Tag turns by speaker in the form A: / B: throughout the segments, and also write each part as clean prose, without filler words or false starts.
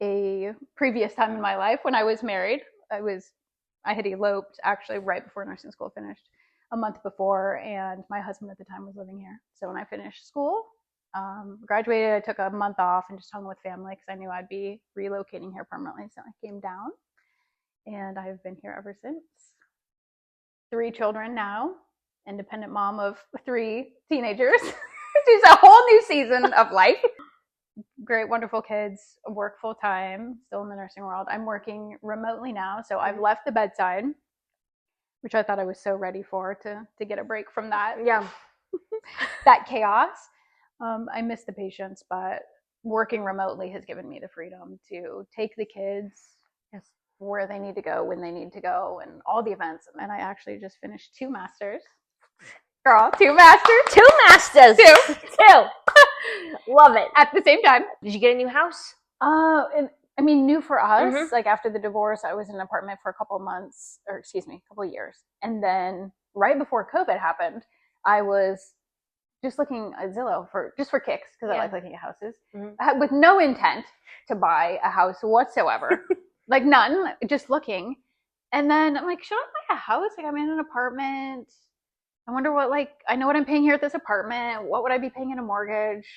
A: a previous time in my life when I was married. I had eloped actually right before nursing school finished, a month before, and my husband at the time was living here. So when I finished school, graduated, I took a month off and just hung with family because I knew I'd be relocating here permanently. So I came down, and I've been here ever since. 3 children now, independent mom of 3 teenagers. She's a whole new season of life. Great, wonderful kids, work full time, still in the nursing world. I'm working remotely now, so I've left the bedside, which I thought I was so ready for, to get a break from that.
B: Yeah.
A: That chaos. I miss the patients, but working remotely has given me the freedom to take the kids where they need to go, when they need to go, and all the events. And I actually just finished 2 masters. Girl, 2 masters.
B: 2 masters. 2. Love it.
A: At the same time.
B: Did you get a new house?
A: I mean, new for us. Like after the divorce, I was in an apartment for a couple of years. And then right before COVID happened, I was just looking at Zillow for kicks, because I like looking at houses, with no intent to buy a house whatsoever. Like none, just looking. And then I'm like, should I buy a house? Like I'm in an apartment. I wonder I know what I'm paying here at this apartment. What would I be paying in a mortgage?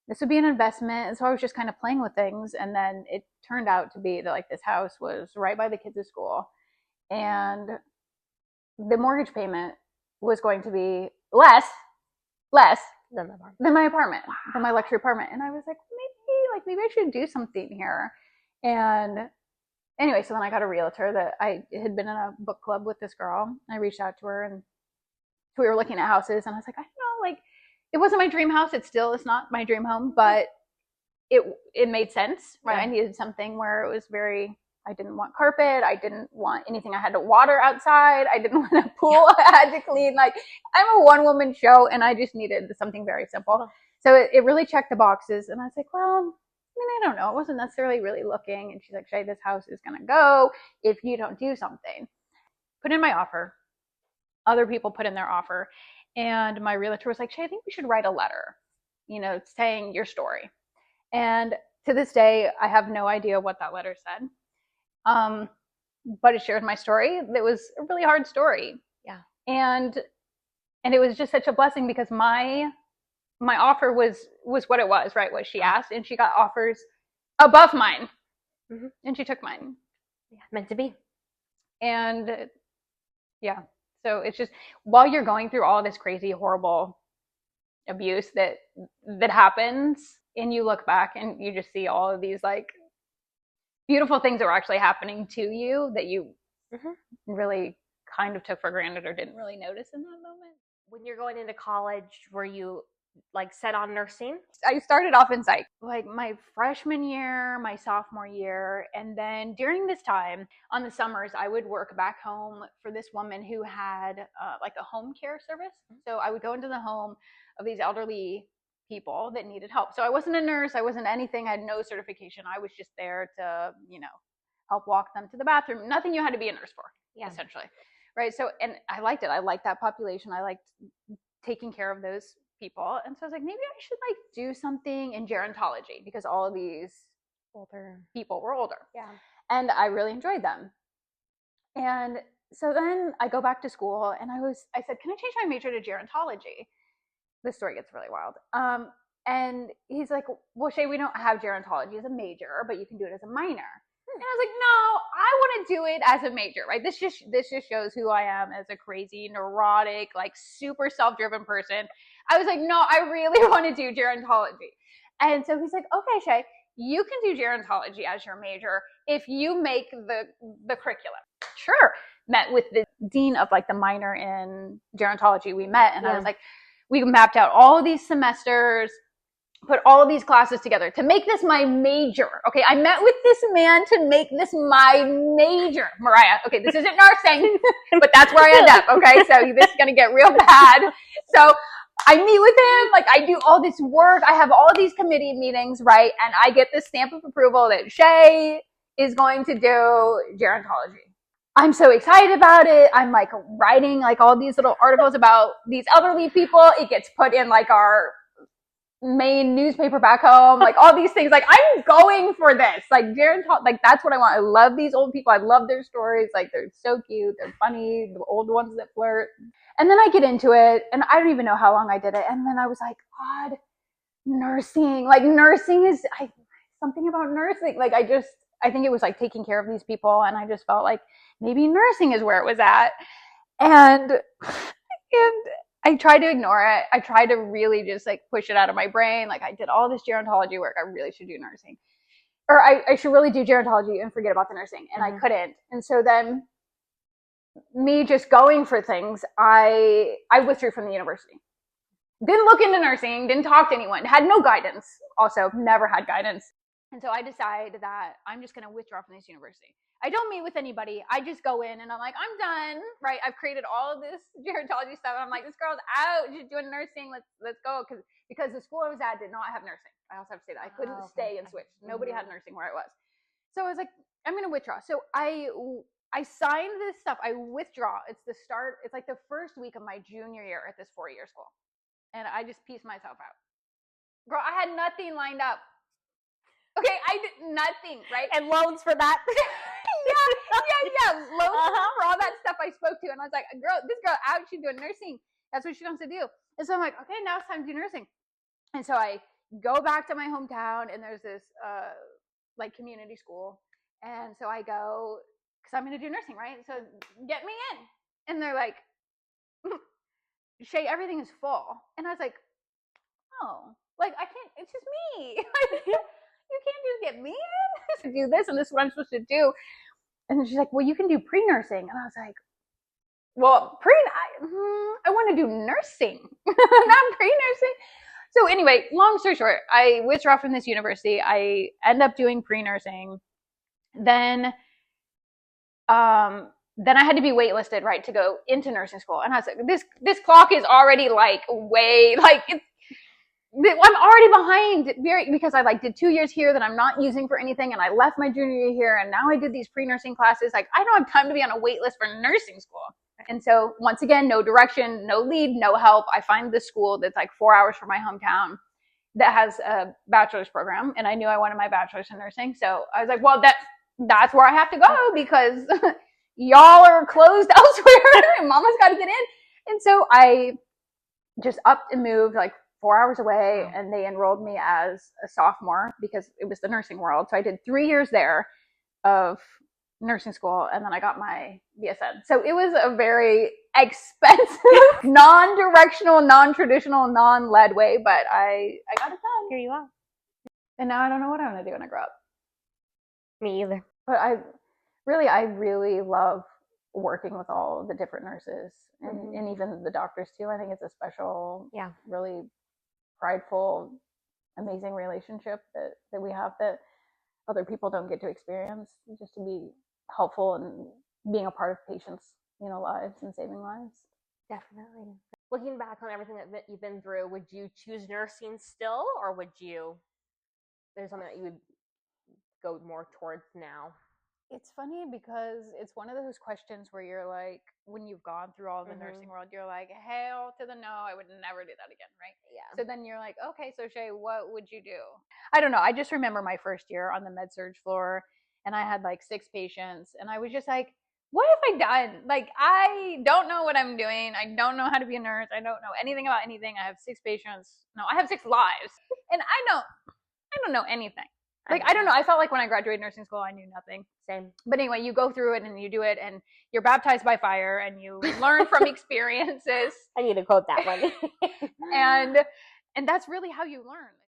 A: This would be an investment. And so I was just kind of playing with things. And then it turned out to be that this house was right by the kids' school. And the mortgage payment was going to be less than my apartment, than my luxury apartment. And I was like, maybe I should do something here. And anyway, so then I got a realtor that I had been in a book club with this girl. I reached out to her, and we were looking at houses, and I was like, I don't know, it wasn't my dream house. It's not my dream home, but it made sense, right? Yeah. I needed something where it was I didn't want carpet. I didn't want anything I had to water outside. I didn't want a pool I had to clean. I'm a one-woman show, and I just needed something very simple. So it really checked the boxes, and I was like, well, I don't know. I wasn't necessarily really looking. And she's like, Shae, this house is going to go if you don't do something. Put in my offer. Other people put in their offer. And my realtor was like, Shae, I think we should write a letter, saying your story. And to this day, I have no idea what that letter said. But it shared my story. It was a really hard story.
B: Yeah.
A: And it was just such a blessing, because my offer was what it was, right? What she asked, and she got offers above mine, and she took mine.
B: Yeah, meant to be.
A: And yeah, so it's just, while you're going through all this crazy, horrible abuse that happens, and you look back and you just see all of these beautiful things that were actually happening to you that you really kind of took for granted or didn't really notice in that moment.
B: When you're going into college, were you set on nursing?
A: I started off in psych, my freshman year, my sophomore year. And then during this time, on the summers, I would work back home for this woman who had a home care service. So I would go into the home of these elderly people that needed help. So I wasn't a nurse. I wasn't anything. I had no certification. I was just there to, help walk them to the bathroom. Nothing you had to be a nurse for, essentially. Right. So, and I liked it. I liked that population. I liked taking care of those people. And so I was like, maybe I should do something in gerontology, because all of these older people were older.
B: Yeah.
A: And I really enjoyed them. And so then I go back to school, and I said, can I change my major to gerontology? This story gets really wild. And he's like, well, Shae, we don't have gerontology as a major, but you can do it as a minor. And I was like, no, I want to do it as a major, right? This just shows who I am as a crazy, neurotic, super self-driven person. I was like, no, I really want to do gerontology. And so he's like, okay, Shae, you can do gerontology as your major if you make the curriculum. Sure. Met with the dean of the minor in gerontology. We met, and I was like, we mapped out all of these semesters, put all of these classes together to make this my major. Okay, I met with this man to make this my major. Mariah, okay, this isn't nursing, but that's where I end up, okay? So this is going to get real bad. So I meet with him, I do all this work. I have all these committee meetings, right? And I get this stamp of approval that Shae is going to do gerontology. I'm so excited about it. I'm writing all these little articles about these elderly people. It gets put in our main newspaper back home, like all these things. Like I'm going for this. Like gerontology, like that's what I want. I love these old people. I love their stories. Like they're so cute. They're funny. The old ones that flirt. And then I get into it, and I don't even know how long I did it. And then I was like, God, nursing. Like nursing is something about nursing. Like I think it was like taking care of these people, and I just felt like maybe nursing is where it was at. And I tried to ignore it. I tried to really just like push it out of my brain. Like I did all this gerontology work. I really should do nursing. Or I should really do gerontology and forget about the nursing. And I couldn't. And so then me just going for things, I withdrew from the university. Didn't look into nursing, didn't talk to anyone, had no guidance. Also, never had guidance. And so I decided that I'm just going to withdraw from this university. I don't meet with anybody. I just go in and I'm like, I'm done, right? I've created all of this gerontology stuff. And I'm like, this girl's out. She's doing nursing. Let's go. Because the school I was at did not have nursing. I also have to say that. I couldn't stay and switch. Nobody had nursing where I was. So I was like, I'm going to withdraw. So I signed this stuff. I withdraw. It's the start. It's like the first week of my junior year at this 4-year school. And I just pieced myself out. Girl, I had nothing lined up. Okay, I did nothing, right?
B: And loans for that.
A: yeah. Loans for all that stuff I spoke to. And I was like, this girl out, she's doing nursing. That's what she wants to do. And so I'm like, okay, now it's time to do nursing. And so I go back to my hometown, and there's this like community school. And so I go, because I'm going to do nursing, right? So get me in. And they're like, Shae, everything is full. And I was like, oh, like I can't, it's just me. You can't just get me in to do this, and this is what I'm supposed to do. And she's like, well, you can do pre-nursing. And I was like, well, I want to do nursing, not pre-nursing. So anyway, long story short, I withdraw from this university. I end up doing pre-nursing. Then I had to be waitlisted, right, to go into nursing school. And I was like, this clock is already like way, like I'm already behind because I like did 2 years here that I'm not using for anything, and I left my junior year here, and now I did these pre-nursing classes. Like I don't have time to be on a wait list for nursing school. And so once again, no direction, no lead, no help. I find this school that's like 4 hours from my hometown that has a bachelor's program, and I knew I wanted my bachelor's in nursing. So I was like, well, that's where I have to go because y'all are closed elsewhere and mama's got to get in. And so I just upped and moved like 4 hours away, and they enrolled me as a sophomore because it was the nursing world. So I did 3 years there of nursing school, and then I got my BSN. So it was a very expensive, non-directional, non-traditional, non-led way, but I got it done.
B: Here you are.
A: And now I don't know what I'm going to do when I grow up.
B: Me either.
A: But I really love working with all the different nurses and even the doctors too. I think it's a special, really prideful, amazing relationship that we have that other people don't get to experience, just to be helpful and being a part of patients' lives and saving lives.
B: Definitely. Looking back on everything that you've been through, would you choose nursing still, or there's something that you would go more towards now?
A: It's funny because it's one of those questions where you're like, when you've gone through all of the nursing world, you're like, hell to the no, I would never do that again, right?
B: Yeah.
A: So then you're like, okay, so Shae, what would you do? I don't know. I just remember my first year on the med-surg floor, and I had like 6 patients, and I was just like, what have I done? Like, I don't know what I'm doing. I don't know how to be a nurse. I don't know anything about anything. I have 6 patients. No, I have 6 lives, and I don't know anything. Like, I don't know. I felt like when I graduated nursing school, I knew nothing.
B: Same.
A: But anyway, you go through it and you do it, and you're baptized by fire, and you learn from experiences.
B: I need to quote that one.
A: and that's really how you learn.